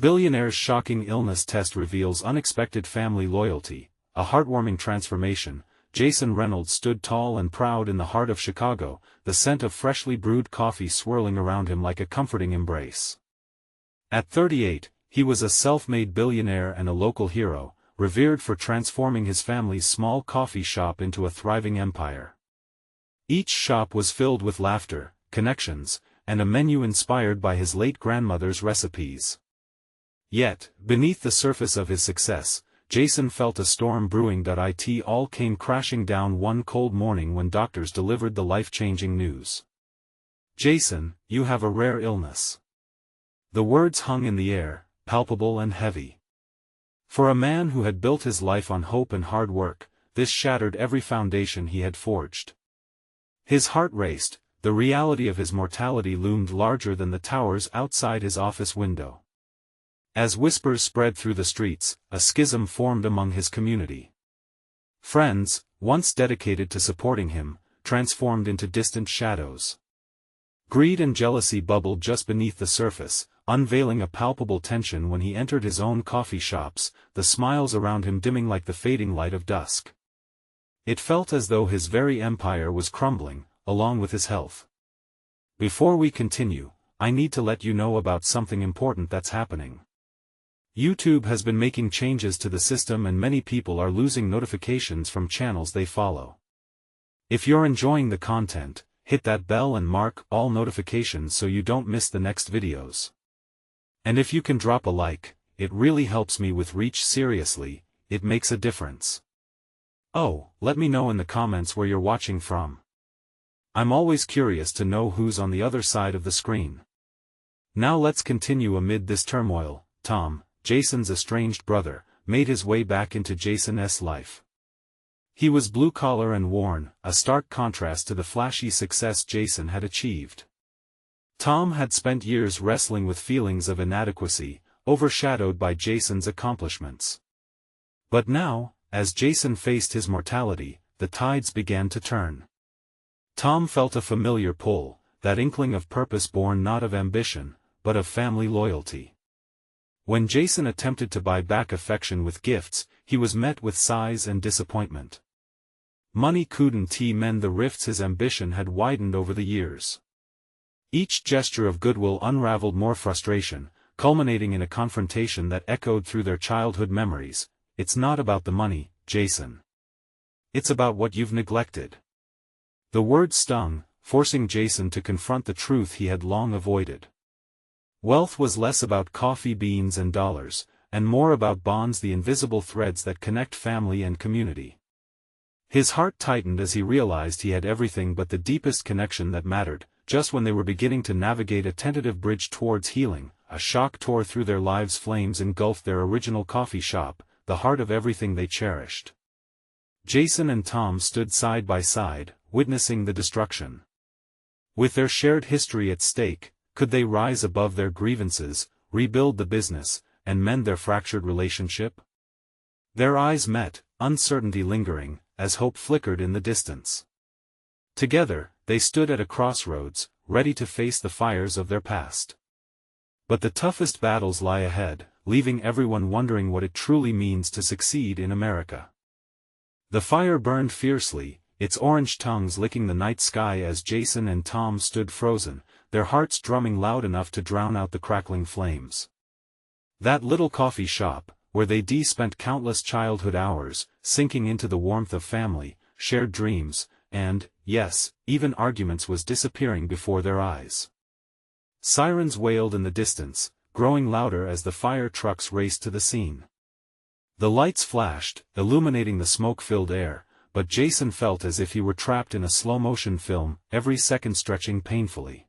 Billionaire's shocking illness test reveals unexpected family loyalty, a heartwarming transformation. Jason Reynolds stood tall and proud in the heart of Chicago, the scent of freshly brewed coffee swirling around him like a comforting embrace. At 38, he was a self-made billionaire and a local hero, revered for transforming his family's small coffee shop into a thriving empire. Each shop was filled with laughter, connections, and a menu inspired by his late grandmother's recipes. Yet, beneath the surface of his success, Jason felt a storm brewing. It all came crashing down one cold morning when doctors delivered the life-changing news. "Jason, you have a rare illness." The words hung in the air, palpable and heavy. For a man who had built his life on hope and hard work, this shattered every foundation he had forged. His heart raced, the reality of his mortality loomed larger than the towers outside his office window. As whispers spread through the streets, a schism formed among his community. Friends, once dedicated to supporting him, transformed into distant shadows. Greed and jealousy bubbled just beneath the surface, unveiling a palpable tension when he entered his own coffee shops, the smiles around him dimming like the fading light of dusk. It felt as though his very empire was crumbling, along with his health. Before we continue, I need to let you know about something important that's happening. YouTube has been making changes to the system and many people are losing notifications from channels they follow. If you're enjoying the content, hit that bell and mark all notifications so you don't miss the next videos. And if you can drop a like, it really helps me with reach. Seriously, it makes a difference. Oh, let me know in the comments where you're watching from. I'm always curious to know who's on the other side of the screen. Now let's continue. Amid this turmoil, Tom, Jason's estranged brother, made his way back into Jason's life. He was blue-collar and worn, a stark contrast to the flashy success Jason had achieved. Tom had spent years wrestling with feelings of inadequacy, overshadowed by Jason's accomplishments. But now, as Jason faced his mortality, the tides began to turn. Tom felt a familiar pull, that inkling of purpose born not of ambition, but of family loyalty. When Jason attempted to buy back affection with gifts, he was met with sighs and disappointment. Money couldn't mend the rifts his ambition had widened over the years. Each gesture of goodwill unraveled more frustration, culminating in a confrontation that echoed through their childhood memories. "It's not about the money, Jason. It's about what you've neglected." The words stung, forcing Jason to confront the truth he had long avoided. Wealth was less about coffee beans and dollars, and more about bonds, the invisible threads that connect family and community. His heart tightened as he realized he had everything but the deepest connection that mattered. Just when they were beginning to navigate a tentative bridge towards healing, a shock tore through their lives. Flames engulfed their original coffee shop, the heart of everything they cherished. Jason and Tom stood side by side, witnessing the destruction. With their shared history at stake, could they rise above their grievances, rebuild the business, and mend their fractured relationship? Their eyes met, uncertainty lingering, as hope flickered in the distance. Together, they stood at a crossroads, ready to face the fires of their past. But the toughest battles lie ahead, leaving everyone wondering what it truly means to succeed in America. The fire burned fiercely, its orange tongues licking the night sky as Jason and Tom stood frozen, their hearts drumming loud enough to drown out the crackling flames. That little coffee shop, where they spent countless childhood hours, sinking into the warmth of family, shared dreams, and, yes, even arguments, was disappearing before their eyes. Sirens wailed in the distance, growing louder as the fire trucks raced to the scene. The lights flashed, illuminating the smoke-filled air, but Jason felt as if he were trapped in a slow-motion film, every second stretching painfully.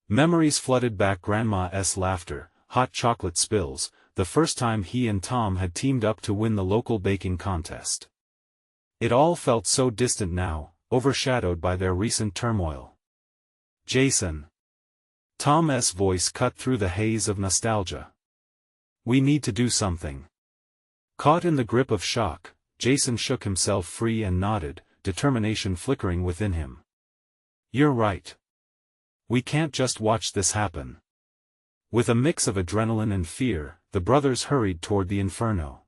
Memories flooded back: Grandma's laughter, hot chocolate spills, the first time he and Tom had teamed up to win the local baking contest. It all felt so distant now, overshadowed by their recent turmoil. "Jason." Tom's voice cut through the haze of nostalgia. "We need to do something." Caught in the grip of shock, Jason shook himself free and nodded, determination flickering within him. "You're right. We can't just watch this happen. With a mix of adrenaline and fear, the brothers hurried toward the inferno.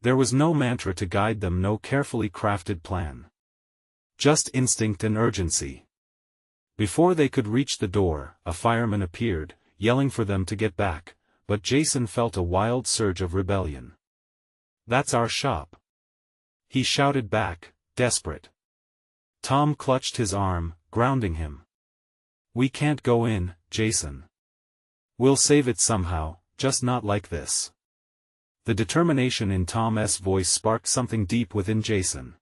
There was no mantra to guide them, no carefully crafted plan. Just instinct and urgency. Before they could reach the door, a fireman appeared, yelling for them to get back, but Jason felt a wild surge of rebellion. "That's our shop," he shouted back, desperate. Tom clutched his arm, grounding him. "We can't go in, Jason. We'll save it somehow, just not like this." The determination in Tom's voice sparked something deep within Jason.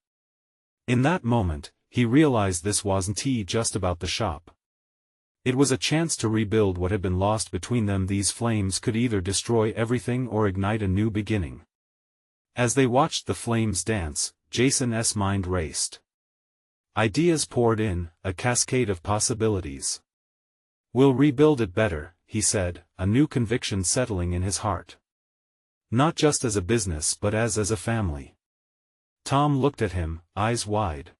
In that moment, he realized this wasn't just about the shop. It was a chance to rebuild what had been lost between them. These flames could either destroy everything or ignite a new beginning. As they watched the flames dance, Jason's mind raced. Ideas poured in, a cascade of possibilities. "We'll rebuild it better," he said, a new conviction settling in his heart. "Not just as a business but as a family." Tom looked at him, eyes wide.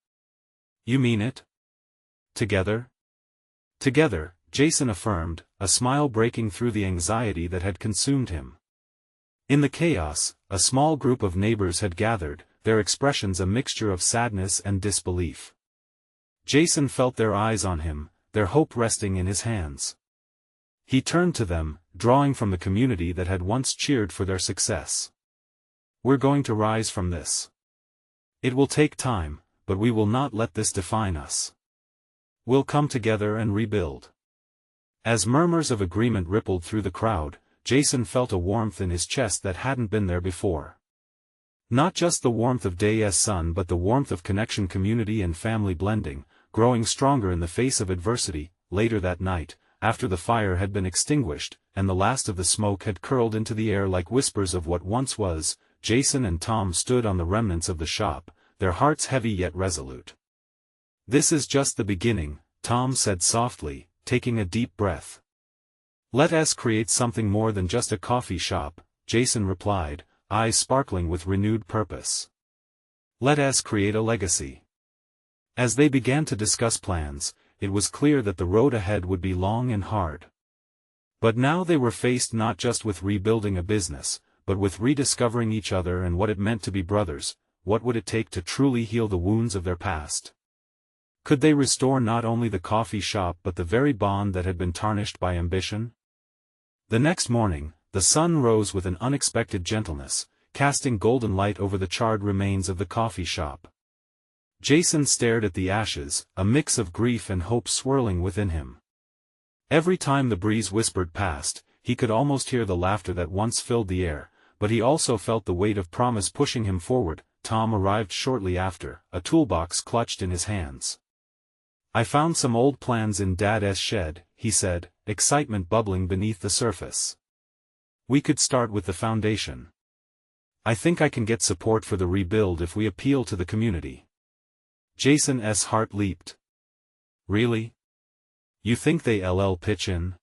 "You mean it? Together?" "Together," Jason affirmed, a smile breaking through the anxiety that had consumed him. In the chaos, a small group of neighbors had gathered, their expressions a mixture of sadness and disbelief. Jason felt their eyes on him, their hope resting in his hands. He turned to them, drawing from the community that had once cheered for their success. "We're going to rise from this. It will take time, but we will not let this define us. We'll come together and rebuild." As murmurs of agreement rippled through the crowd, Jason felt a warmth in his chest that hadn't been there before. Not just the warmth of day's sun but the warmth of connection, community and family blending, growing stronger in the face of adversity. Later that night, after the fire had been extinguished, and the last of the smoke had curled into the air like whispers of what once was, Jason and Tom stood on the remnants of the shop, their hearts heavy yet resolute. "This is just the beginning," Tom said softly, taking a deep breath. "Let us create something more than just a coffee shop," Jason replied, eyes sparkling with renewed purpose. "Let us create a legacy." As they began to discuss plans, it was clear that the road ahead would be long and hard. But now they were faced not just with rebuilding a business, but with rediscovering each other and what it meant to be brothers. What would it take to truly heal the wounds of their past? Could they restore not only the coffee shop but the very bond that had been tarnished by ambition? The next morning, the sun rose with an unexpected gentleness, casting golden light over the charred remains of the coffee shop. Jason stared at the ashes, a mix of grief and hope swirling within him. Every time the breeze whispered past, he could almost hear the laughter that once filled the air, but he also felt the weight of promise pushing him forward. Tom arrived shortly after, a toolbox clutched in his hands. "I found some old plans in Dad's shed," he said, excitement bubbling beneath the surface. "We could start with the foundation. I think I can get support for the rebuild if we appeal to the community." Jason's heart leaped. "Really? You think they'll pitch in?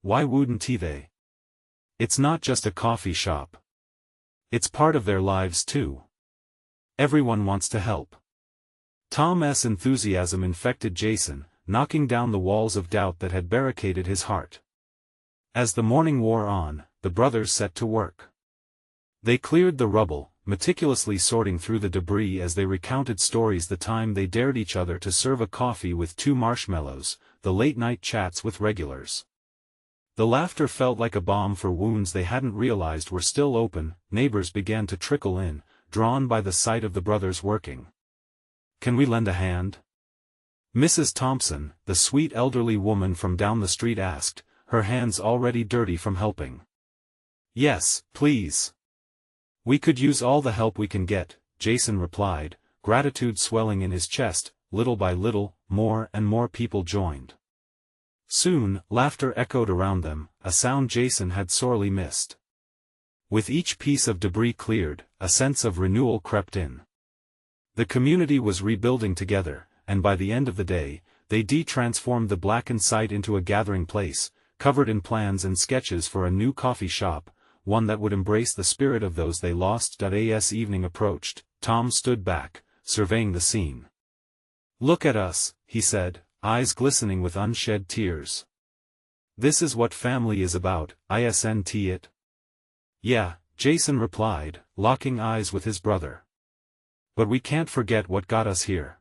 Why wouldn't they? It's not just a coffee shop. It's part of their lives too. Everyone wants to help." Tom's enthusiasm infected Jason, knocking down the walls of doubt that had barricaded his heart. As the morning wore on, the brothers set to work. They cleared the rubble, meticulously sorting through the debris as they recounted stories, the time they dared each other to serve a coffee with 2 marshmallows, the late-night chats with regulars. The laughter felt like a balm for wounds they hadn't realized were still open. Neighbors began to trickle in, drawn by the sight of the brothers working. "Can we lend a hand?" Mrs. Thompson, the sweet elderly woman from down the street, asked, her hands already dirty from helping. "Yes, please. We could use all the help we can get," Jason replied, gratitude swelling in his chest. Little by little, more and more people joined. Soon, laughter echoed around them, a sound Jason had sorely missed. With each piece of debris cleared, a sense of renewal crept in. The community was rebuilding together, and by the end of the day, they transformed the blackened site into a gathering place, covered in plans and sketches for a new coffee shop, one that would embrace the spirit of those they lost. As evening approached, Tom stood back, surveying the scene. "Look at us," he said, eyes glistening with unshed tears. This is what family is about, isn't it? Yeah, Jason replied, locking eyes with his brother. But we can't forget what got us here.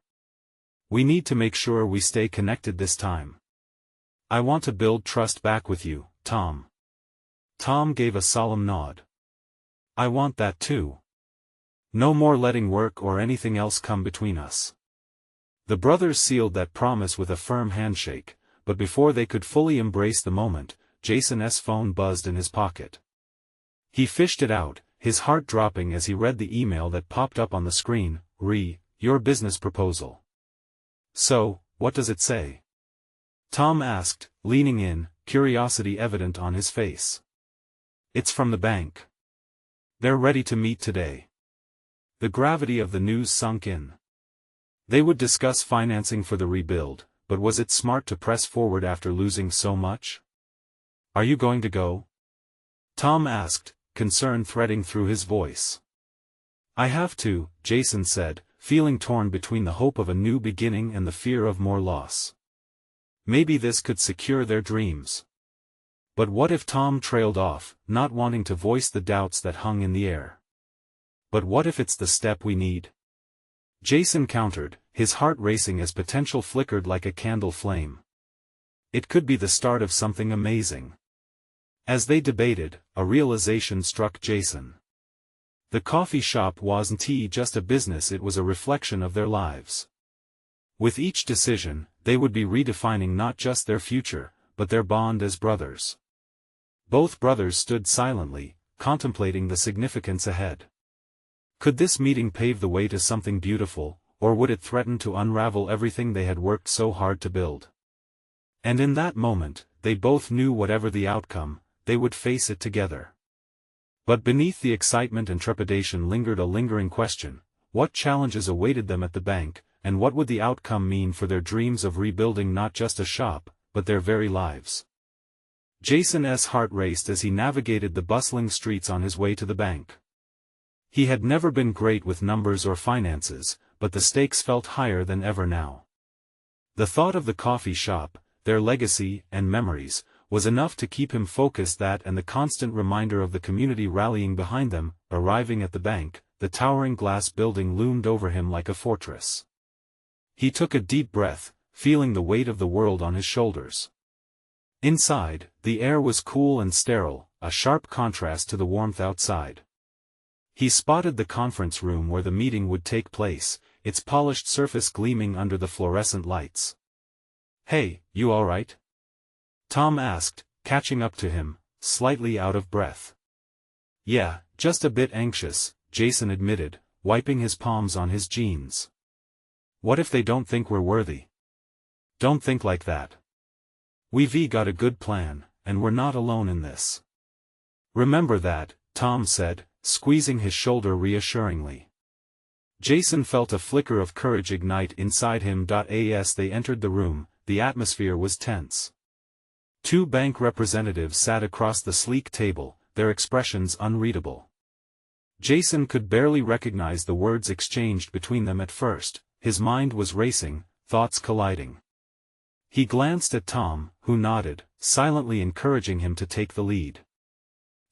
We need to make sure we stay connected this time. I want to build trust back with you, Tom. Tom gave a solemn nod. I want that too. No more letting work or anything else come between us. The brothers sealed that promise with a firm handshake, but before they could fully embrace the moment, Jason's phone buzzed in his pocket. He fished it out, his heart dropping as he read the email that popped up on the screen. Your business proposal. So, what does it say? Tom asked, leaning in, curiosity evident on his face. It's from the bank. They're ready to meet today. The gravity of the news sunk in. They would discuss financing for the rebuild, but was it smart to press forward after losing so much? Are you going to go? Tom asked, concern threading through his voice. I have to, Jason said, feeling torn between the hope of a new beginning and the fear of more loss. Maybe this could secure their dreams. But what if Tom trailed off, not wanting to voice the doubts that hung in the air? But what if it's the step we need? Jason countered, his heart racing as potential flickered like a candle flame. It could be the start of something amazing. As they debated, a realization struck Jason. The coffee shop wasn't just a business, it was a reflection of their lives. With each decision, they would be redefining not just their future, but their bond as brothers. Both brothers stood silently, contemplating the significance ahead. Could this meeting pave the way to something beautiful, or would it threaten to unravel everything they had worked so hard to build? And in that moment, they both knew whatever the outcome, they would face it together. But beneath the excitement and trepidation lingered a lingering question: what challenges awaited them at the bank, and what would the outcome mean for their dreams of rebuilding not just a shop, but their very lives? Jason's heart raced as he navigated the bustling streets on his way to the bank. He had never been great with numbers or finances, but the stakes felt higher than ever now. The thought of the coffee shop, their legacy and memories, was enough to keep him focused, that and the constant reminder of the community rallying behind them. Arriving at the bank, the towering glass building loomed over him like a fortress. He took a deep breath, feeling the weight of the world on his shoulders. Inside, the air was cool and sterile, a sharp contrast to the warmth outside. He spotted the conference room where the meeting would take place, its polished surface gleaming under the fluorescent lights. Hey, you all right? Tom asked, catching up to him, slightly out of breath. Yeah, just a bit anxious, Jason admitted, wiping his palms on his jeans. What if they don't think we're worthy? Don't think like that. We've got a good plan, and we're not alone in this. Remember that, Tom said, squeezing his shoulder reassuringly. Jason felt a flicker of courage ignite inside him. As they entered the room, the atmosphere was tense. Two bank representatives sat across the sleek table, their expressions unreadable. Jason could barely recognize the words exchanged between them at first. His mind was racing, thoughts colliding. He glanced at Tom, who nodded, silently encouraging him to take the lead.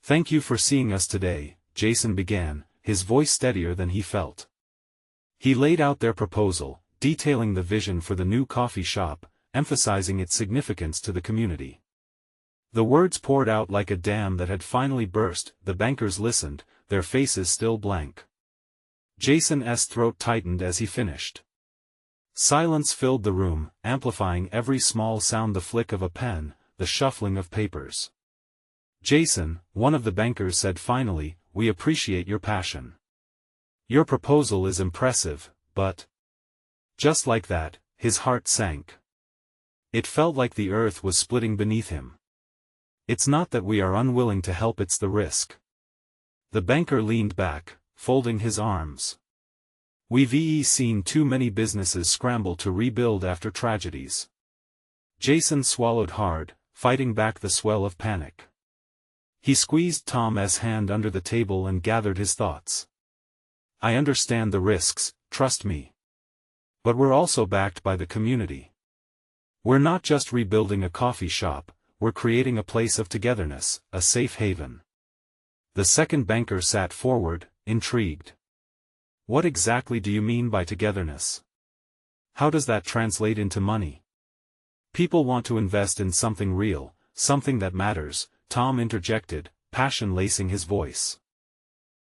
Thank you for seeing us today, Jason began, his voice steadier than he felt. He laid out their proposal, detailing the vision for the new coffee shop, emphasizing its significance to the community. The words poured out like a dam that had finally burst. The bankers listened, their faces still blank. Jason's throat tightened as he finished. Silence filled the room, amplifying every small sound: the flick of a pen, the shuffling of papers. Jason, one of the bankers said finally, we appreciate your passion. Your proposal is impressive, but... Just like that, his heart sank. It felt like the earth was splitting beneath him. It's not that we are unwilling to help, it's the risk. The banker leaned back, folding his arms. We've seen too many businesses scramble to rebuild after tragedies. Jason swallowed hard, fighting back the swell of panic. He squeezed Tom's hand under the table and gathered his thoughts. I understand the risks, trust me. But we're also backed by the community. We're not just rebuilding a coffee shop, we're creating a place of togetherness, a safe haven. The second banker sat forward, intrigued. What exactly do you mean by togetherness? How does that translate into money? People want to invest in something real, something that matters, Tom interjected, passion lacing his voice.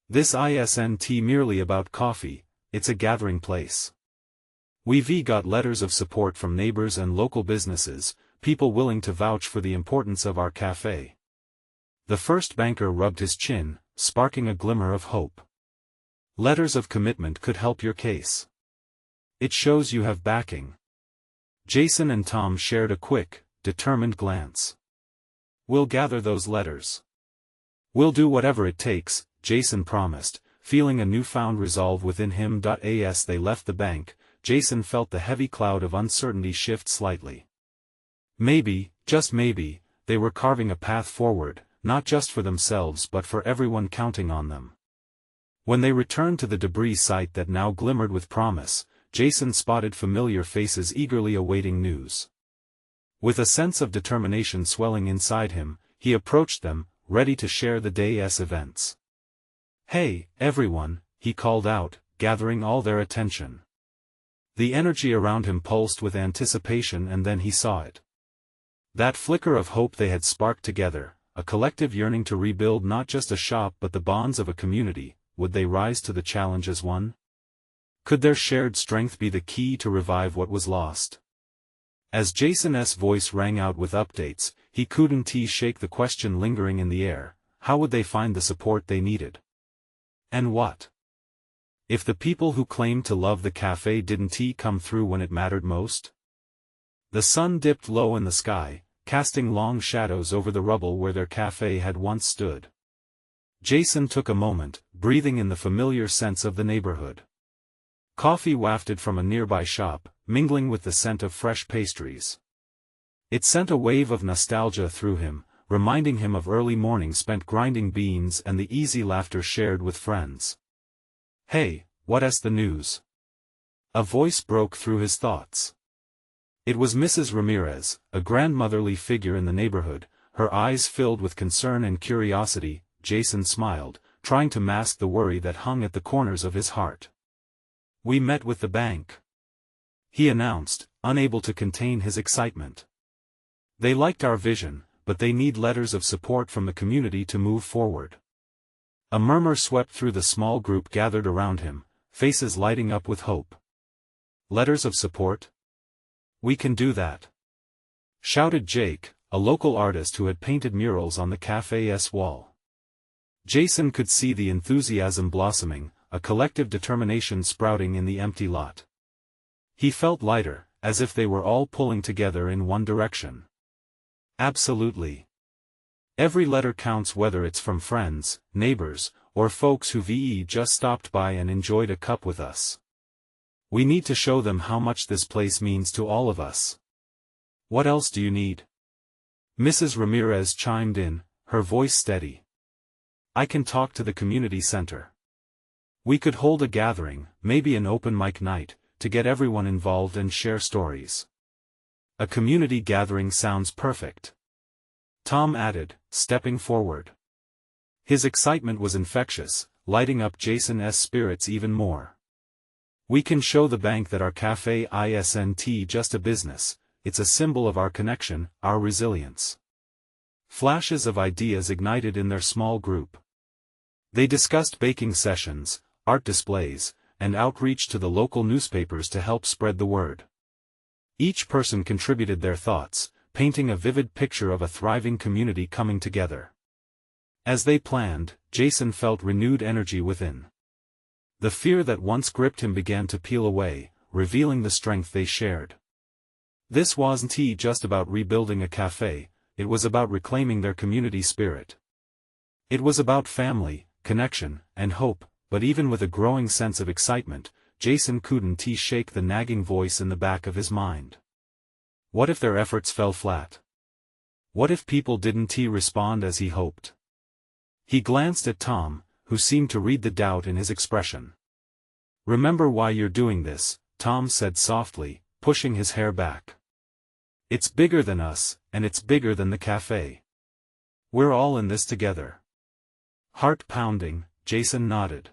This isn't merely about coffee, it's a gathering place. We've got letters of support from neighbors and local businesses, people willing to vouch for the importance of our café. The first banker rubbed his chin, sparking a glimmer of hope. Letters of commitment could help your case. It shows you have backing. Jason and Tom shared a quick, determined glance. We'll gather those letters. We'll do whatever it takes, Jason promised, feeling a newfound resolve within him. As they left the bank, Jason felt the heavy cloud of uncertainty shift slightly. Maybe, just maybe, they were carving a path forward, not just for themselves but for everyone counting on them. When they returned to the debris site that now glimmered with promise, Jason spotted familiar faces eagerly awaiting news. With a sense of determination swelling inside him, he approached them, ready to share the day's events. Hey, everyone, he called out, gathering all their attention. The energy around him pulsed with anticipation, and then he saw it. That flicker of hope they had sparked together, a collective yearning to rebuild not just a shop but the bonds of a community. Would they rise to the challenge as one? Could their shared strength be the key to revive what was lost? As Jason's voice rang out with updates, he couldn't shake the question lingering in the air: how would they find the support they needed? And what if the people who claimed to love the cafe didn't come through when it mattered most? The sun dipped low in the sky, casting long shadows over the rubble where their cafe had once stood. Jason took a moment, breathing in the familiar scents of the neighborhood. Coffee wafted from a nearby shop, mingling with the scent of fresh pastries. It sent a wave of nostalgia through him, reminding him of early mornings spent grinding beans and the easy laughter shared with friends. Hey, what's the news? A voice broke through his thoughts. It was Mrs. Ramirez, a grandmotherly figure in the neighborhood, her eyes filled with concern and curiosity. Jason smiled, trying to mask the worry that hung at the corners of his heart. We met with the bank, he announced, unable to contain his excitement. They liked our vision, but they need letters of support from the community to move forward. A murmur swept through the small group gathered around him, faces lighting up with hope. Letters of support? We can do that, shouted Jake, a local artist who had painted murals on the café's wall. Jason could see the enthusiasm blossoming, a collective determination sprouting in the empty lot. He felt lighter, as if they were all pulling together in one direction. Absolutely. Every letter counts, whether it's from friends, neighbors, or folks who've just stopped by and enjoyed a cup with us. We need to show them how much this place means to all of us. What else do you need? Mrs. Ramirez chimed in, her voice steady. I can talk to the community center. We could hold a gathering, maybe an open mic night, to get everyone involved and share stories. A community gathering sounds perfect, Tom added, stepping forward. His excitement was infectious, lighting up Jason's spirits even more. We can show the bank that our cafe isn't just a business, it's a symbol of our connection, our resilience. Flashes of ideas ignited in their small group. They discussed baking sessions, art displays, and outreach to the local newspapers to help spread the word. Each person contributed their thoughts, painting a vivid picture of a thriving community coming together. As they planned, Jason felt renewed energy within. The fear that once gripped him began to peel away, revealing the strength they shared. This wasn't just about rebuilding a cafe, it was about reclaiming their community spirit. It was about family, connection, and hope, but even with a growing sense of excitement, Jason couldn't shake the nagging voice in the back of his mind. What if their efforts fell flat? What if people didn't respond as he hoped? He glanced at Tom, who seemed to read the doubt in his expression. Remember why you're doing this, Tom said softly, pushing his hair back. It's bigger than us, and it's bigger than the café. We're all in this together. Heart pounding, Jason nodded.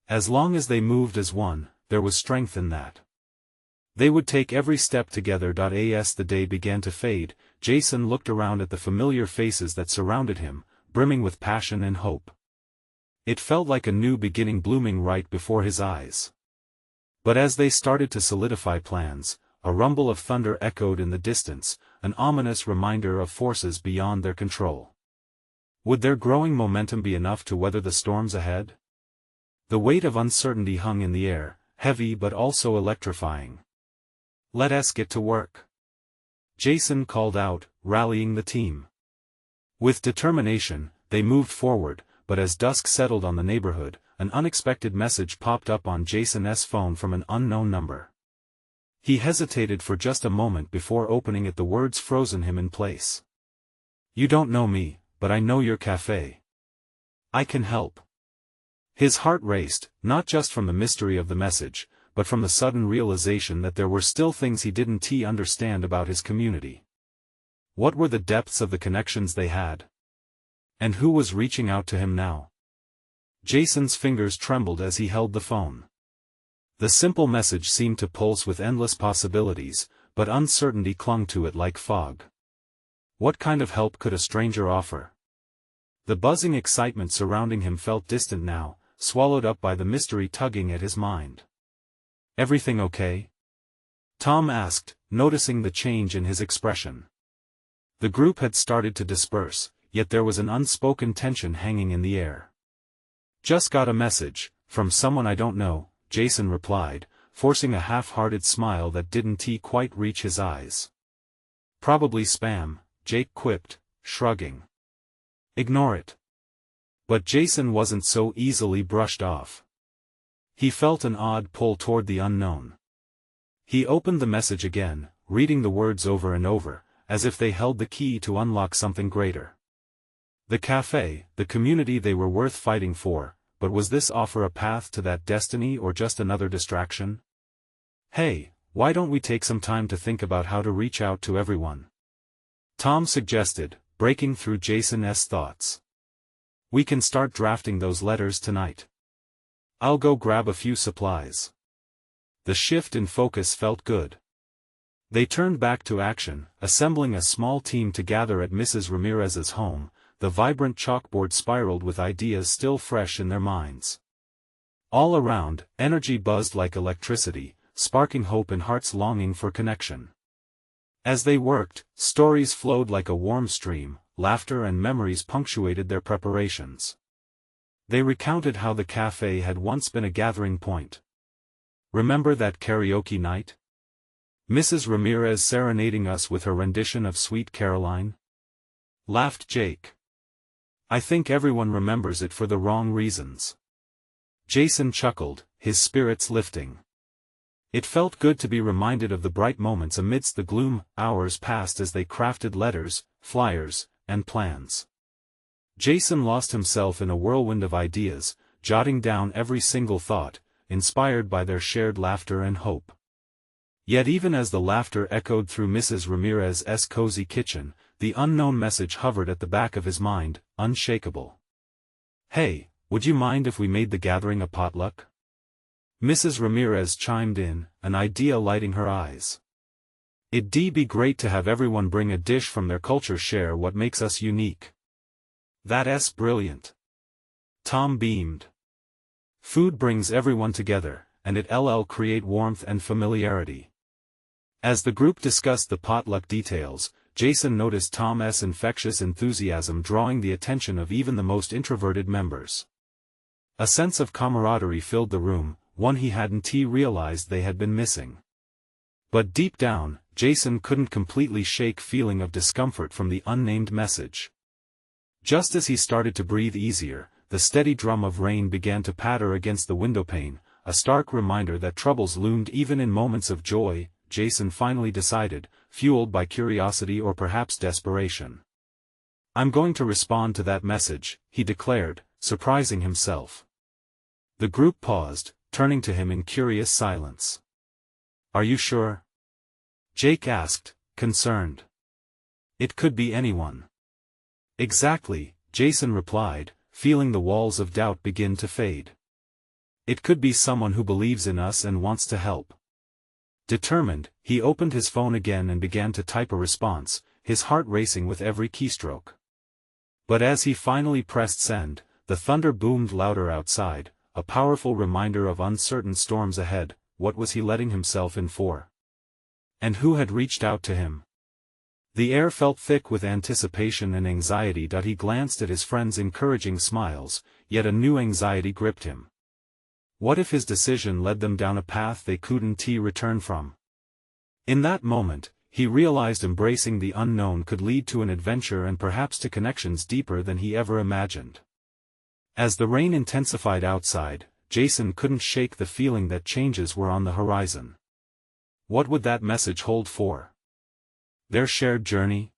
As long as they moved as one, there was strength in that. They would take every step together. As the day began to fade, Jason looked around at the familiar faces that surrounded him, brimming with passion and hope. It felt like a new beginning blooming right before his eyes. But as they started to solidify plans, a rumble of thunder echoed in the distance, an ominous reminder of forces beyond their control. Would their growing momentum be enough to weather the storms ahead? The weight of uncertainty hung in the air, heavy but also electrifying. "Let us get to work," Jason called out, rallying the team. With determination, they moved forward, but as dusk settled on the neighborhood, an unexpected message popped up on Jason's phone from an unknown number. He hesitated for just a moment before opening it. The words frozen him in place. "You don't know me, but I know your café. I can help." His heart raced, not just from the mystery of the message, but from the sudden realization that there were still things he didn't understand about his community. What were the depths of the connections they had? And who was reaching out to him now? Jason's fingers trembled as he held the phone. The simple message seemed to pulse with endless possibilities, but uncertainty clung to it like fog. What kind of help could a stranger offer? The buzzing excitement surrounding him felt distant now, swallowed up by the mystery tugging at his mind. "Everything okay?" Tom asked, noticing the change in his expression. The group had started to disperse, yet there was an unspoken tension hanging in the air. "Just got a message, from someone I don't know," Jason replied, forcing a half-hearted smile that didn't quite reach his eyes. "Probably spam," Jake quipped, shrugging. "Ignore it." But Jason wasn't so easily brushed off. He felt an odd pull toward the unknown. He opened the message again, reading the words over and over, as if they held the key to unlock something greater. The café, the community they were worth fighting for, but was this offer a path to that destiny or just another distraction? "Hey, why don't we take some time to think about how to reach out to everyone?" Tom suggested, breaking through Jason's thoughts. "We can start drafting those letters tonight. I'll go grab a few supplies." The shift in focus felt good. They turned back to action, assembling a small team to gather at Mrs. Ramirez's home. The vibrant chalkboard spiraled with ideas still fresh in their minds. All around, energy buzzed like electricity, sparking hope in hearts longing for connection. As they worked, stories flowed like a warm stream, laughter and memories punctuated their preparations. They recounted how the café had once been a gathering point. "Remember that karaoke night? Mrs. Ramirez serenading us with her rendition of Sweet Caroline?" laughed Jake. "I think everyone remembers it for the wrong reasons." Jason chuckled, his spirits lifting. It felt good to be reminded of the bright moments amidst the gloom. Hours passed as they crafted letters, flyers, and plans. Jason lost himself in a whirlwind of ideas, jotting down every single thought, inspired by their shared laughter and hope. Yet even as the laughter echoed through Mrs. Ramirez's cozy kitchen, the unknown message hovered at the back of his mind, unshakable. "Hey, would you mind if we made the gathering a potluck?" Mrs. Ramirez chimed in, an idea lighting her eyes. "It'd be great to have everyone bring a dish from their culture, share what makes us unique." "That's brilliant." Tom beamed. "Food brings everyone together, and it'll create warmth and familiarity." As the group discussed the potluck details, Jason noticed Tom's infectious enthusiasm drawing the attention of even the most introverted members. A sense of camaraderie filled the room, one he hadn't realized they had been missing. But deep down, Jason couldn't completely shake feeling of discomfort from the unnamed message. Just as he started to breathe easier, the steady drum of rain began to patter against the windowpane, a stark reminder that troubles loomed even in moments of joy. Jason finally decided, fueled by curiosity or perhaps desperation. "I'm going to respond to that message," he declared, surprising himself. The group paused, turning to him in curious silence. "Are you sure?" Jake asked, concerned. It could be anyone. Exactly, Jason replied, feeling the walls of doubt begin to fade. It could be someone who believes in us and wants to help. Determined, he opened his phone again and began to type a response, his heart racing with every keystroke. But as he finally pressed send, the thunder boomed louder outside, a powerful reminder of uncertain storms ahead. What was he letting himself in for? And who had reached out to him? The air felt thick with anticipation and anxiety. He glanced at his friend's encouraging smiles, yet a new anxiety gripped him. What if his decision led them down a path they couldn't return from? In that moment, he realized embracing the unknown could lead to an adventure and perhaps to connections deeper than he ever imagined. As the rain intensified outside, Jason couldn't shake the feeling that changes were on the horizon. What would that message hold for their shared journey?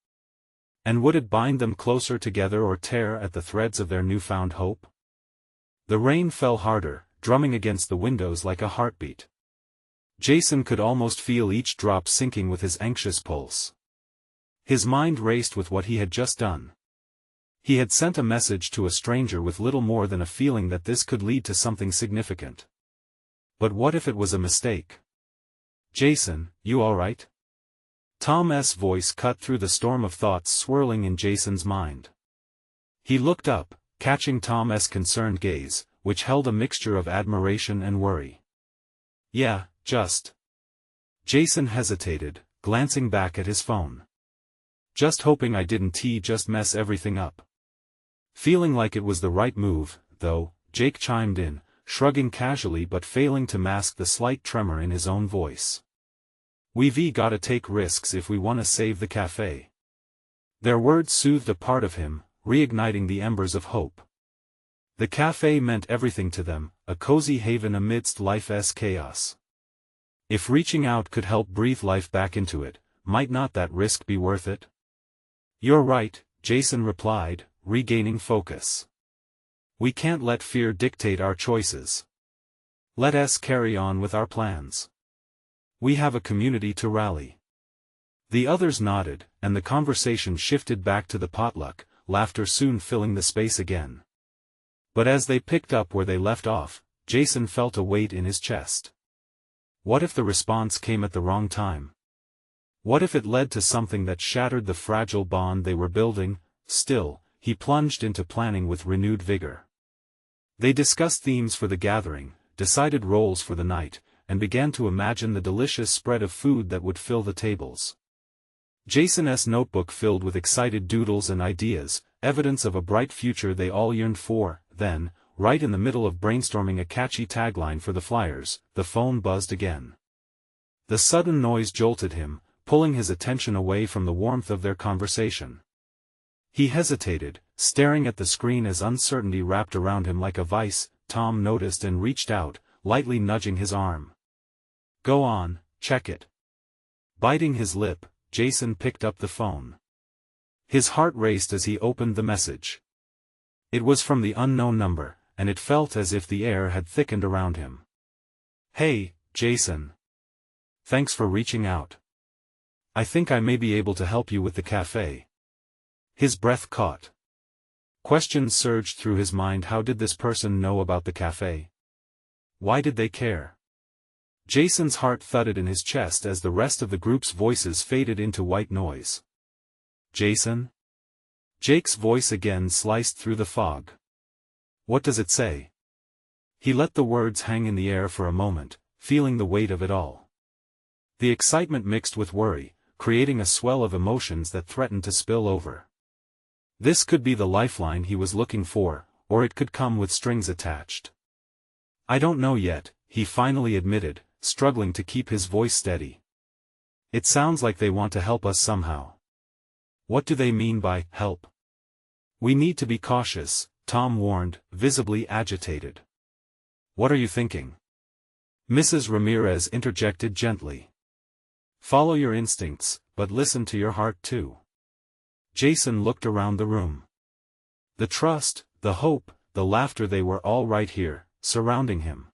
And would it bind them closer together or tear at the threads of their newfound hope? The rain fell harder, drumming against the windows like a heartbeat. Jason could almost feel each drop sinking with his anxious pulse. His mind raced with what he had just done. He had sent a message to a stranger with little more than a feeling that this could lead to something significant. But what if it was a mistake? Jason, you alright? Tom's voice cut through the storm of thoughts swirling in Jason's mind. He looked up, catching Tom's concerned gaze, which held a mixture of admiration and worry. Yeah, just. Jason hesitated, glancing back at his phone. Just hoping I didn't just mess everything up. Feeling like it was the right move, though, Jake chimed in, shrugging casually but failing to mask the slight tremor in his own voice. We've gotta take risks if we wanna save the café. Their words soothed a part of him, reigniting the embers of hope. The café meant everything to them, a cozy haven amidst life's chaos. If reaching out could help breathe life back into it, might not that risk be worth it? You're right, Jason replied, regaining focus. We can't let fear dictate our choices. Let us carry on with our plans. We have a community to rally. The others nodded, and the conversation shifted back to the potluck, laughter soon filling the space again. But as they picked up where they left off, Jason felt a weight in his chest. What if the response came at the wrong time? What if it led to something that shattered the fragile bond they were building? Still, he plunged into planning with renewed vigor. They discussed themes for the gathering, decided roles for the night, and began to imagine the delicious spread of food that would fill the tables. Jason's notebook filled with excited doodles and ideas, evidence of a bright future they all yearned for. Then, right in the middle of brainstorming a catchy tagline for the flyers, the phone buzzed again. The sudden noise jolted him, pulling his attention away from the warmth of their conversation. He hesitated, staring at the screen as uncertainty wrapped around him like a vice. Tom noticed and reached out, lightly nudging his arm. Go on, check it. Biting his lip, Jason picked up the phone. His heart raced as he opened the message. It was from the unknown number, and it felt as if the air had thickened around him. Hey, Jason. Thanks for reaching out. I think I may be able to help you with the café. His breath caught. Questions surged through his mind. How did this person know about the café? Why did they care? Jason's heart thudded in his chest as the rest of the group's voices faded into white noise. Jason? Jake's voice again sliced through the fog. What does it say? He let the words hang in the air for a moment, feeling the weight of it all. The excitement mixed with worry, creating a swell of emotions that threatened to spill over. This could be the lifeline he was looking for, or it could come with strings attached. I don't know yet, he finally admitted, struggling to keep his voice steady. It sounds like they want to help us somehow. What do they mean by help? We need to be cautious, Tom warned, visibly agitated. What are you thinking? Mrs. Ramirez interjected gently. Follow your instincts, but listen to your heart too. Jason looked around the room. The trust, the hope, the laughter, they were all right here, surrounding him.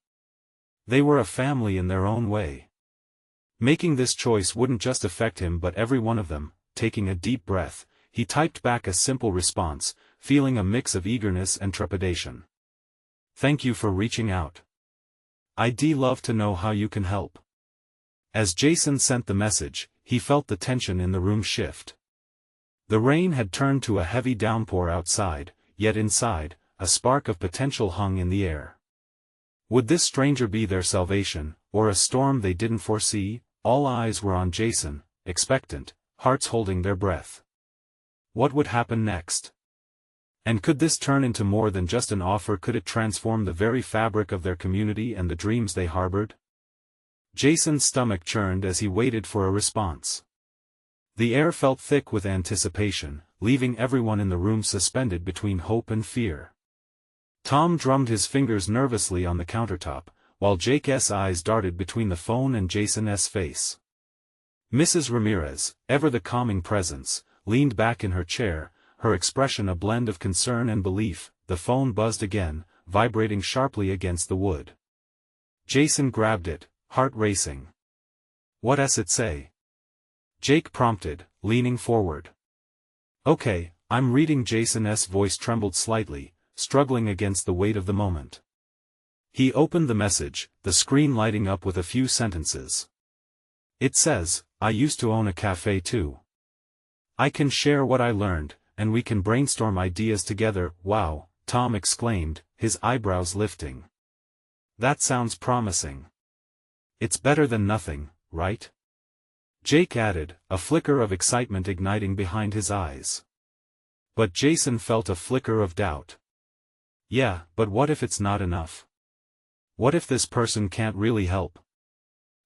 They were a family in their own way. Making this choice wouldn't just affect him but every one of them, taking a deep breath, he typed back a simple response, feeling a mix of eagerness and trepidation. "Thank you for reaching out. I'd love to know how you can help." As Jason sent the message, he felt the tension in the room shift. The rain had turned to a heavy downpour outside, yet inside, a spark of potential hung in the air. Would this stranger be their salvation, or a storm they didn't foresee? All eyes were on Jason, expectant, hearts holding their breath. What would happen next? And could this turn into more than just an offer? Could it transform the very fabric of their community and the dreams they harbored? Jason's stomach churned as he waited for a response. The air felt thick with anticipation, leaving everyone in the room suspended between hope and fear. Tom drummed his fingers nervously on the countertop, while Jake's eyes darted between the phone and Jason's face. Mrs. Ramirez, ever the calming presence, leaned back in her chair, her expression a blend of concern and belief. The phone buzzed again, vibrating sharply against the wood. Jason grabbed it, heart racing. "What's it say?" Jake prompted, leaning forward. "Okay, I'm reading." Jason's voice trembled slightly, struggling against the weight of the moment. He opened the message, the screen lighting up with a few sentences. It says, "I used to own a cafe too. I can share what I learned, and we can brainstorm ideas together." "Wow," Tom exclaimed, his eyebrows lifting. "That sounds promising. It's better than nothing, right?" Jake added, a flicker of excitement igniting behind his eyes. But Jason felt a flicker of doubt. "Yeah, but what if it's not enough? What if this person can't really help?"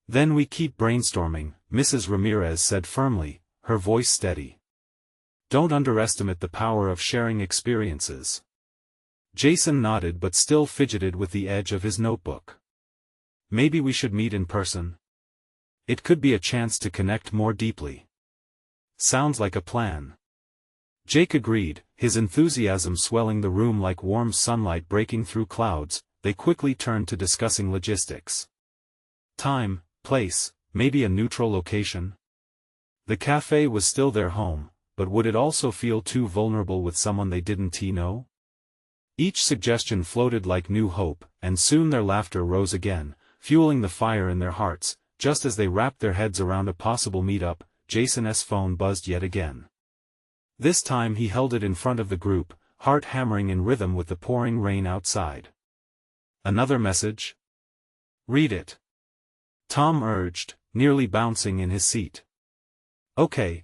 "Then we keep brainstorming," Mrs. Ramirez said firmly, her voice steady. "Don't underestimate the power of sharing experiences." Jason nodded but still fidgeted with the edge of his notebook. "Maybe we should meet in person? It could be a chance to connect more deeply." "Sounds like a plan." Jake agreed, his enthusiasm swelling the room like warm sunlight breaking through clouds. They quickly turned to discussing logistics. Time, place, maybe a neutral location. The cafe was still their home, but would it also feel too vulnerable with someone they didn't know? Each suggestion floated like new hope, and soon their laughter rose again, fueling the fire in their hearts. Just as they wrapped their heads around a possible meetup, Jason's phone buzzed yet again. This time he held it in front of the group, heart hammering in rhythm with the pouring rain outside. "Another message?" "Read it," Tom urged, nearly bouncing in his seat. Okay,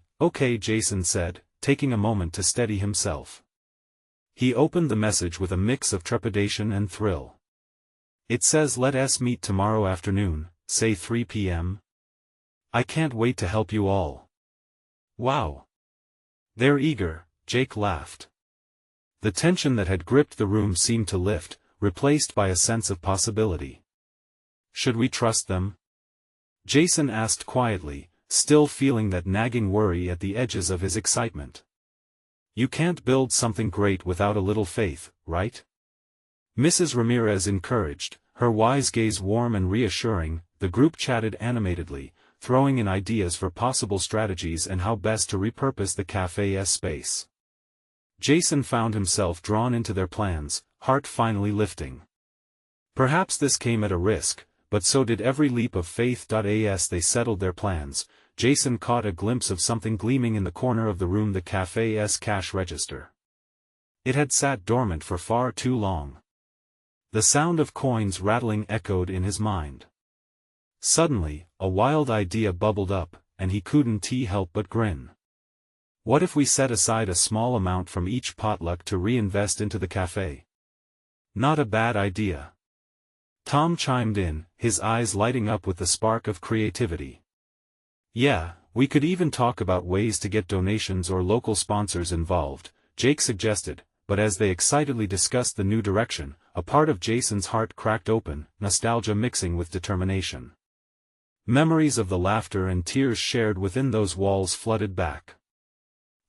Jason said, taking a moment to steady himself. He opened the message with a mix of trepidation and thrill. It says, "Let us meet tomorrow afternoon, say 3 p.m. I can't wait to help you all." "Wow. They're eager," Jake laughed. The tension that had gripped the room seemed to lift, replaced by a sense of possibility. "Should we trust them?" Jason asked quietly, still feeling that nagging worry at the edges of his excitement. "You can't build something great without a little faith, right?" Mrs. Ramirez encouraged, her wise gaze warm and reassuring. The group chatted animatedly, throwing in ideas for possible strategies and how best to repurpose the cafe's space. Jason found himself drawn into their plans, heart finally lifting. Perhaps this came at a risk, but so did every leap of faith. As they settled their plans, Jason caught a glimpse of something gleaming in the corner of the room, the cafe's cash register. It had sat dormant for far too long. The sound of coins rattling echoed in his mind. Suddenly, a wild idea bubbled up, and he couldn't help but grin. What if we set aside a small amount from each potluck to reinvest into the cafe? Not a bad idea. Tom chimed in, his eyes lighting up with the spark of creativity. Yeah, we could even talk about ways to get donations or local sponsors involved, Jake suggested, but as they excitedly discussed the new direction, a part of Jason's heart cracked open, nostalgia mixing with determination. Memories of the laughter and tears shared within those walls flooded back.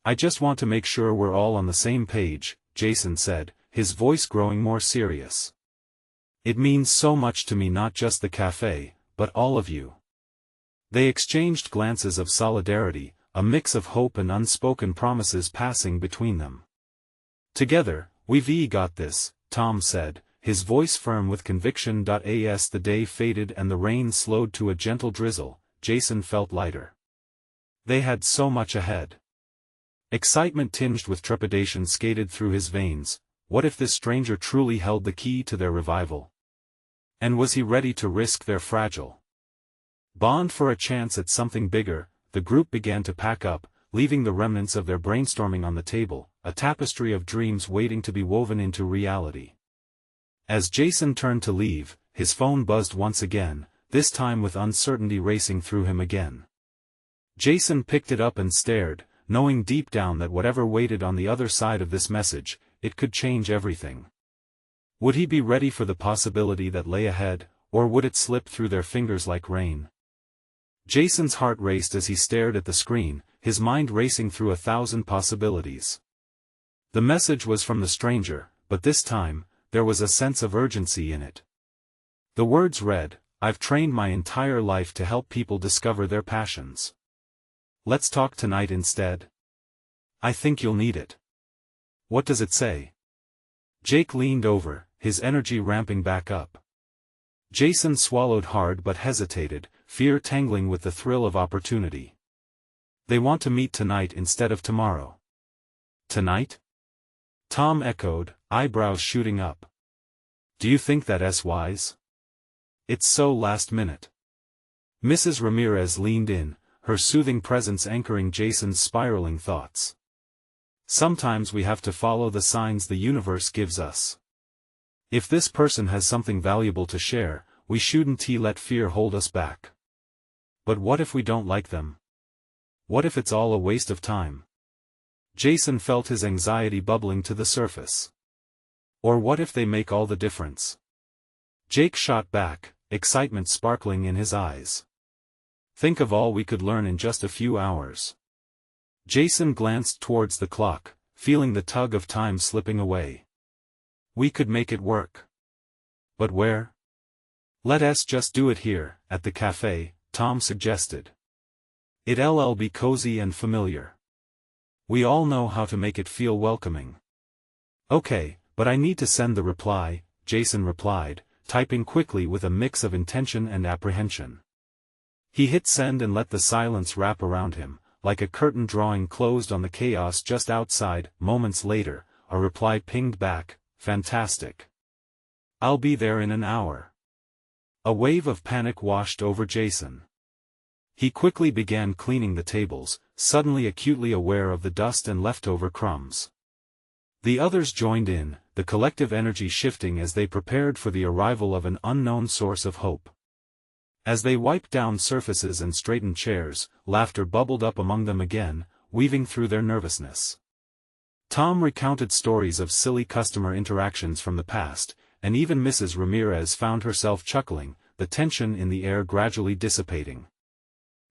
"I just want to make sure we're all on the same page," Jason said, his voice growing more serious. "It means so much to me, not just the cafe, but all of you." They exchanged glances of solidarity, a mix of hope and unspoken promises passing between them. "Together, we've got this," Tom said, his voice firm with conviction. As the day faded and the rain slowed to a gentle drizzle, Jason felt lighter. They had so much ahead. Excitement tinged with trepidation skated through his veins. What if this stranger truly held the key to their revival? And was he ready to risk their fragile bond for a chance at something bigger? The group began to pack up, leaving the remnants of their brainstorming on the table, a tapestry of dreams waiting to be woven into reality. As Jason turned to leave, his phone buzzed once again, this time with uncertainty racing through him again. Jason picked it up and stared, knowing deep down that whatever waited on the other side of this message, it could change everything. Would he be ready for the possibility that lay ahead, or would it slip through their fingers like rain? Jason's heart raced as he stared at the screen, his mind racing through 1,000 possibilities. The message was from the stranger, but this time, there was a sense of urgency in it. The words read, "I've trained my entire life to help people discover their passions. Let's talk tonight instead. I think you'll need it." "What does it say?" Jake leaned over, his energy ramping back up. Jason swallowed hard but hesitated, fear tangling with the thrill of opportunity. "They want to meet tonight instead of tomorrow." "Tonight?" Tom echoed, eyebrows shooting up. "Do you think that's wise? It's so last minute." Mrs. Ramirez leaned in, her soothing presence anchoring Jason's spiraling thoughts. "Sometimes we have to follow the signs the universe gives us. If this person has something valuable to share, we shouldn't let fear hold us back. But what if we don't like them? What if it's all a waste of time?" Jason felt his anxiety bubbling to the surface. "Or what if they make all the difference?" Jake shot back, excitement sparkling in his eyes. "Think of all we could learn in just a few hours." Jason glanced towards the clock, feeling the tug of time slipping away. "We could make it work. But where?" "Let's just do it here, at the café," Tom suggested. "It'll be cozy and familiar. We all know how to make it feel welcoming." "Okay, but I need to send the reply," Jason replied, typing quickly with a mix of intention and apprehension. He hit send and let the silence wrap around him, like a curtain drawing closed on the chaos just outside. Moments later, a reply pinged back, "Fantastic. I'll be there in an hour." A wave of panic washed over Jason. He quickly began cleaning the tables, suddenly acutely aware of the dust and leftover crumbs. The others joined in, the collective energy shifting as they prepared for the arrival of an unknown source of hope. As they wiped down surfaces and straightened chairs, laughter bubbled up among them again, weaving through their nervousness. Tom recounted stories of silly customer interactions from the past, and even Mrs. Ramirez found herself chuckling, the tension in the air gradually dissipating.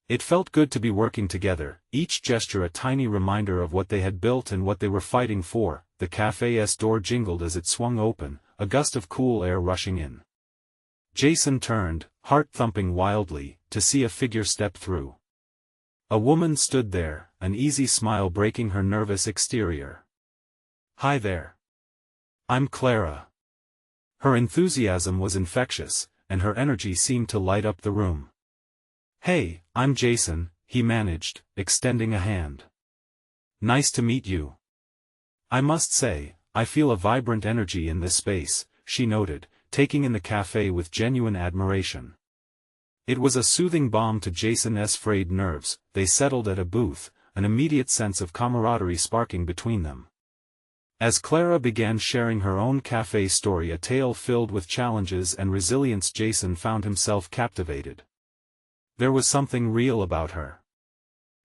It felt good to be working together, each gesture a tiny reminder of what they had built and what they were fighting for. The café's door jingled as it swung open, a gust of cool air rushing in. Jason turned, heart thumping wildly, to see a figure step through. A woman stood there, an easy smile breaking her nervous exterior. "Hi there. I'm Clara." Her enthusiasm was infectious, and her energy seemed to light up the room. "Hey, I'm Jason," he managed, extending a hand. "Nice to meet you. I must say, I feel a vibrant energy in this space," she noted, taking in the café with genuine admiration. It was a soothing balm to Jason's frayed nerves. They settled at a booth, an immediate sense of camaraderie sparking between them. As Clara began sharing her own café story, a tale filled with challenges and resilience, Jason found himself captivated. There was something real about her.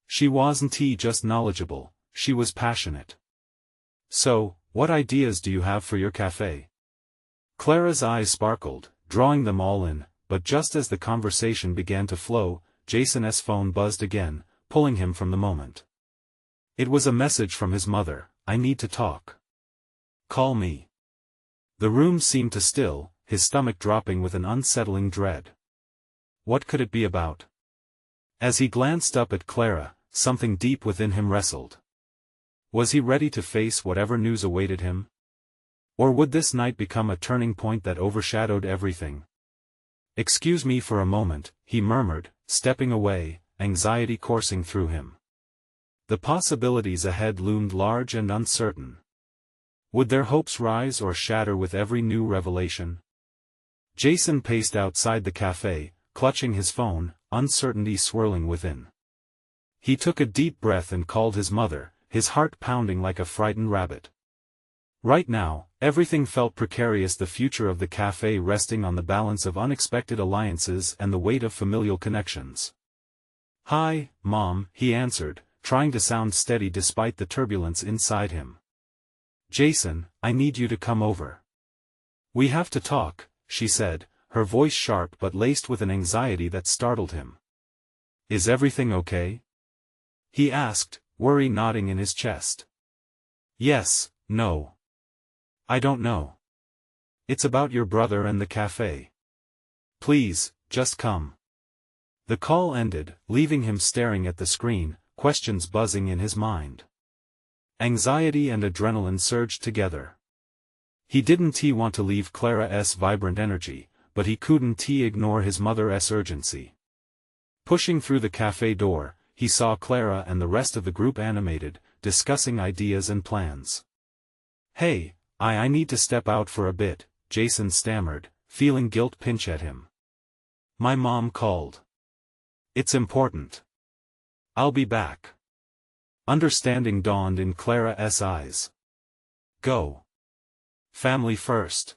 She wasn't just knowledgeable, she was passionate. "So, what ideas do you have for your café?" Clara's eyes sparkled, drawing them all in, but just as the conversation began to flow, Jason's phone buzzed again, pulling him from the moment. It was a message from his mother. "I need to talk. Call me." The room seemed to still, his stomach dropping with an unsettling dread. What could it be about? As he glanced up at Clara, something deep within him wrestled. Was he ready to face whatever news awaited him? Or would this night become a turning point that overshadowed everything? "Excuse me for a moment," he murmured, stepping away, anxiety coursing through him. The possibilities ahead loomed large and uncertain. Would their hopes rise or shatter with every new revelation? Jason paced outside the café, clutching his phone, uncertainty swirling within. He took a deep breath and called his mother, his heart pounding like a frightened rabbit. Right now, everything felt precarious, the future of the café resting on the balance of unexpected alliances and the weight of familial connections. "Hi, Mom," he answered, trying to sound steady despite the turbulence inside him. "Jason, I need you to come over. We have to talk," she said, her voice sharp but laced with an anxiety that startled him. "Is everything okay?" he asked, worry knotting in his chest. "Yes, no. I don't know. It's about your brother and the café. Please, just come." The call ended, leaving him staring at the screen, questions buzzing in his mind. Anxiety and adrenaline surged together. He didn't want to leave Clara's vibrant energy, but he couldn't ignore his mother's urgency. Pushing through the café door, he saw Clara and the rest of the group animated, discussing ideas and plans. "Hey, I need to step out for a bit," Jason stammered, feeling guilt pinch at him. "My mom called. It's important. I'll be back." Understanding dawned in Clara's eyes. "Go. Family first."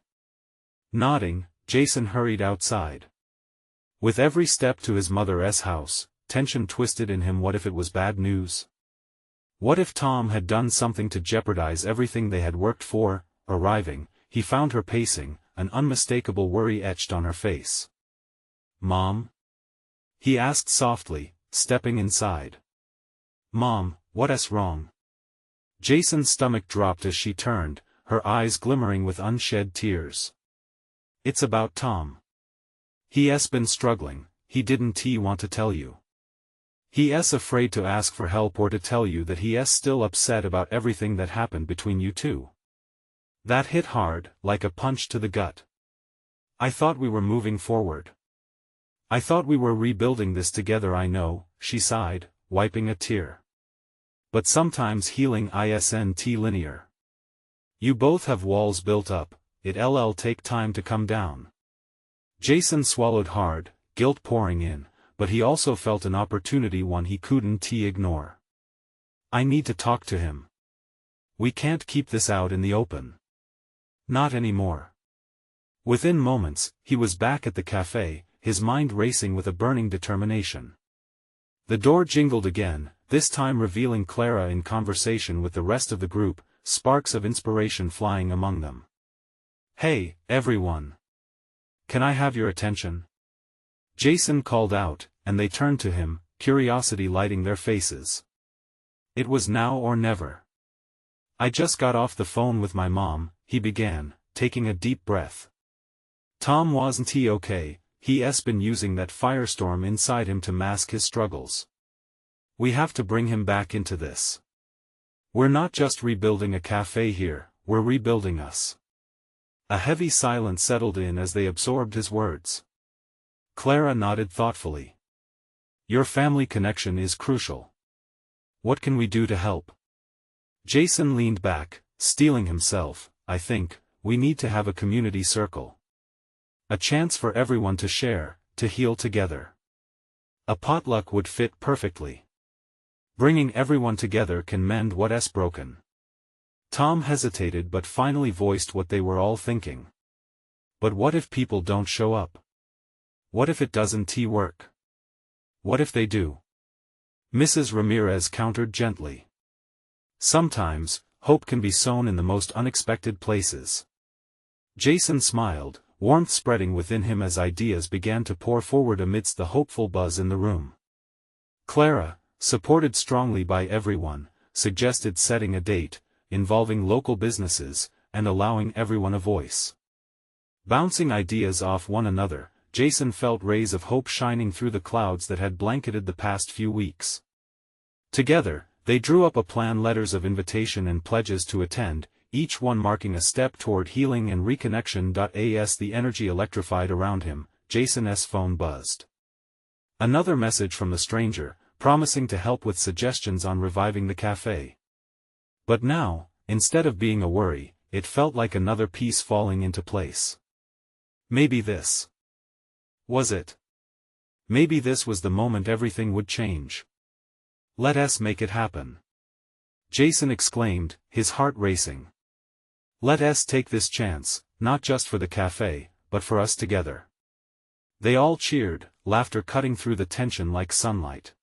Nodding, Jason hurried outside. With every step to his mother's house, tension twisted in him. What if it was bad news? What if Tom had done something to jeopardize everything they had worked for? Arriving, he found her pacing, an unmistakable worry etched on her face. "Mom?" he asked softly, stepping inside. "Mom, what's wrong?" Jason's stomach dropped as she turned, her eyes glimmering with unshed tears. "It's about Tom. He's been struggling. He didn't want to tell you. He's afraid to ask for help or to tell you that he's still upset about everything that happened between you two." That hit hard, like a punch to the gut. "I thought we were moving forward. I thought we were rebuilding this together." "I know," she sighed, wiping a tear. "But sometimes healing isn't linear. You both have walls built up, it'll take time to come down." Jason swallowed hard, guilt pouring in, but he also felt an opportunity, one he couldn't ignore. "I need to talk to him. We can't keep this out in the open. Not anymore." Within moments, he was back at the café, his mind racing with a burning determination. The door jingled again, this time revealing Clara in conversation with the rest of the group, sparks of inspiration flying among them. "Hey, everyone. Can I have your attention?" Jason called out, and they turned to him, curiosity lighting their faces. It was now or never. "I just got off the phone with my mom," he began, taking a deep breath. Tom wasn't okay, he's been using that firestorm inside him to mask his struggles. "We have to bring him back into this. We're not just rebuilding a café here, we're rebuilding us." A heavy silence settled in as they absorbed his words. Clara nodded thoughtfully. "Your family connection is crucial. What can we do to help?" Jason leaned back, steeling himself. "I think, we need to have a community circle. A chance for everyone to share, to heal together. A potluck would fit perfectly. Bringing everyone together can mend what's broken." Tom hesitated but finally voiced what they were all thinking. "But what if people don't show up? What if it doesn't work? What if they do?" Mrs. Ramirez countered gently. "Sometimes, hope can be sown in the most unexpected places." Jason smiled, warmth spreading within him as ideas began to pour forward amidst the hopeful buzz in the room. Clara, supported strongly by everyone, suggested setting a date, involving local businesses, and allowing everyone a voice. Bouncing ideas off one another, Jason felt rays of hope shining through the clouds that had blanketed the past few weeks. Together, they drew up a plan, letters of invitation and pledges to attend, each one marking a step toward healing and reconnection. As the energy electrified around him, Jason's phone buzzed. Another message from the stranger, promising to help with suggestions on reviving the cafe. But now, instead of being a worry, it felt like another piece falling into place. Maybe this was it. Maybe this was the moment everything would change. Let us make it happen. Jason exclaimed, his heart racing. Let us take this chance, not just for the cafe, but for us together. They all cheered, laughter cutting through the tension like sunlight.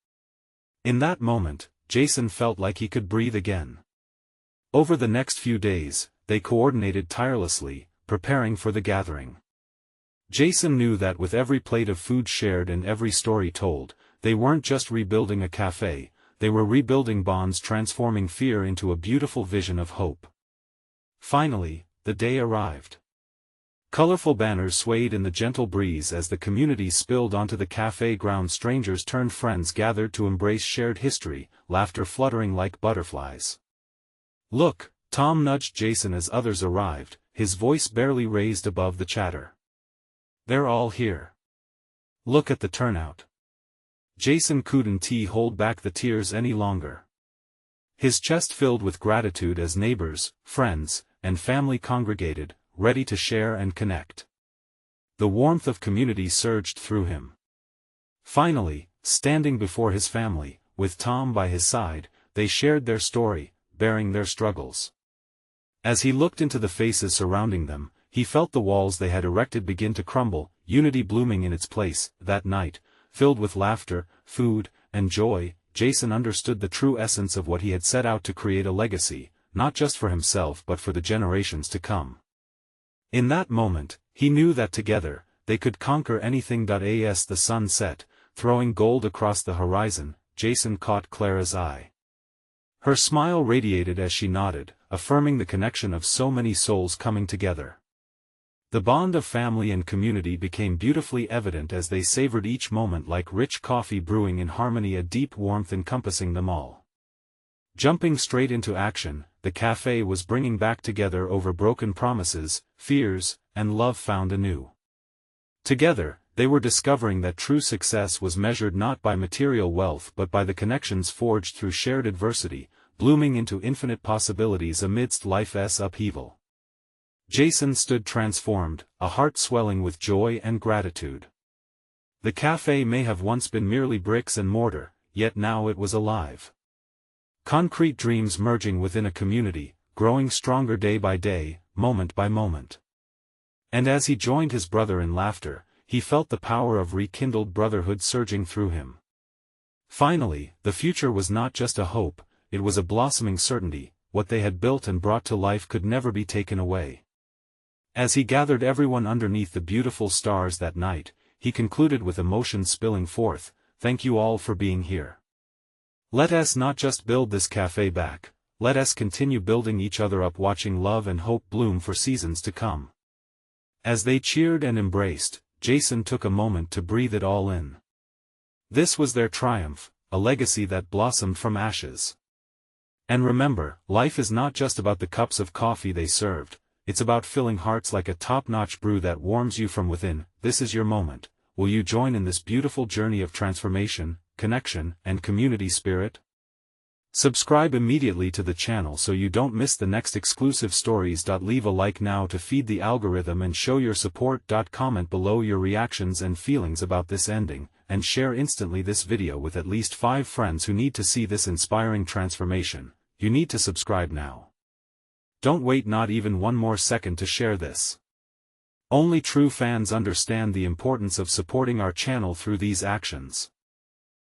In that moment, Jason felt like he could breathe again. Over the next few days, they coordinated tirelessly, preparing for the gathering. Jason knew that with every plate of food shared and every story told, they weren't just rebuilding a cafe, they were rebuilding bonds, transforming fear into a beautiful vision of hope. Finally, the day arrived. Colorful banners swayed in the gentle breeze as the community spilled onto the cafe grounds. Strangers turned friends gathered to embrace shared history, laughter fluttering like butterflies. Look, Tom nudged Jason as others arrived, his voice barely raised above the chatter. They're all here. Look at the turnout. Jason couldn't hold back the tears any longer. His chest filled with gratitude as neighbors, friends, and family congregated, ready to share and connect. The warmth of community surged through him. Finally, standing before his family, with Tom by his side, they shared their story, bearing their struggles. As he looked into the faces surrounding them, he felt the walls they had erected begin to crumble, unity blooming in its place. That night, filled with laughter, food, and joy, Jason understood the true essence of what he had set out to create: a legacy, not just for himself but for the generations to come. In that moment, he knew that together, they could conquer anything. As the sun set, throwing gold across the horizon, Jason caught Clara's eye. Her smile radiated as she nodded, affirming the connection of so many souls coming together. The bond of family and community became beautifully evident as they savored each moment like rich coffee brewing in harmony, a deep warmth encompassing them all. Jumping straight into action, the cafe was bringing back together over broken promises, fears, and love found anew. Together, they were discovering that true success was measured not by material wealth but by the connections forged through shared adversity, blooming into infinite possibilities amidst life's upheaval. Jason stood transformed, a heart swelling with joy and gratitude. The cafe may have once been merely bricks and mortar, yet now it was alive. Concrete dreams merging within a community, growing stronger day by day, moment by moment. And as he joined his brother in laughter, he felt the power of rekindled brotherhood surging through him. Finally, the future was not just a hope, it was a blossoming certainty: what they had built and brought to life could never be taken away. As he gathered everyone underneath the beautiful stars that night, he concluded with emotion spilling forth, "Thank you all for being here. Let us not just build this cafe back, let us continue building each other up, watching love and hope bloom for seasons to come." As they cheered and embraced, Jason took a moment to breathe it all in. This was their triumph, a legacy that blossomed from ashes. And remember, life is not just about the cups of coffee they served, it's about filling hearts like a top-notch brew that warms you from within. This is your moment. Will you join in this beautiful journey of transformation, connection, and community spirit? Subscribe immediately to the channel so you don't miss the next exclusive stories. Leave a like now to feed the algorithm and show your support. Comment below your reactions and feelings about this ending, and share instantly this video with at least 5 friends who need to see this inspiring transformation. You need to subscribe now. Don't wait not even one more second to share this. Only true fans understand the importance of supporting our channel through these actions.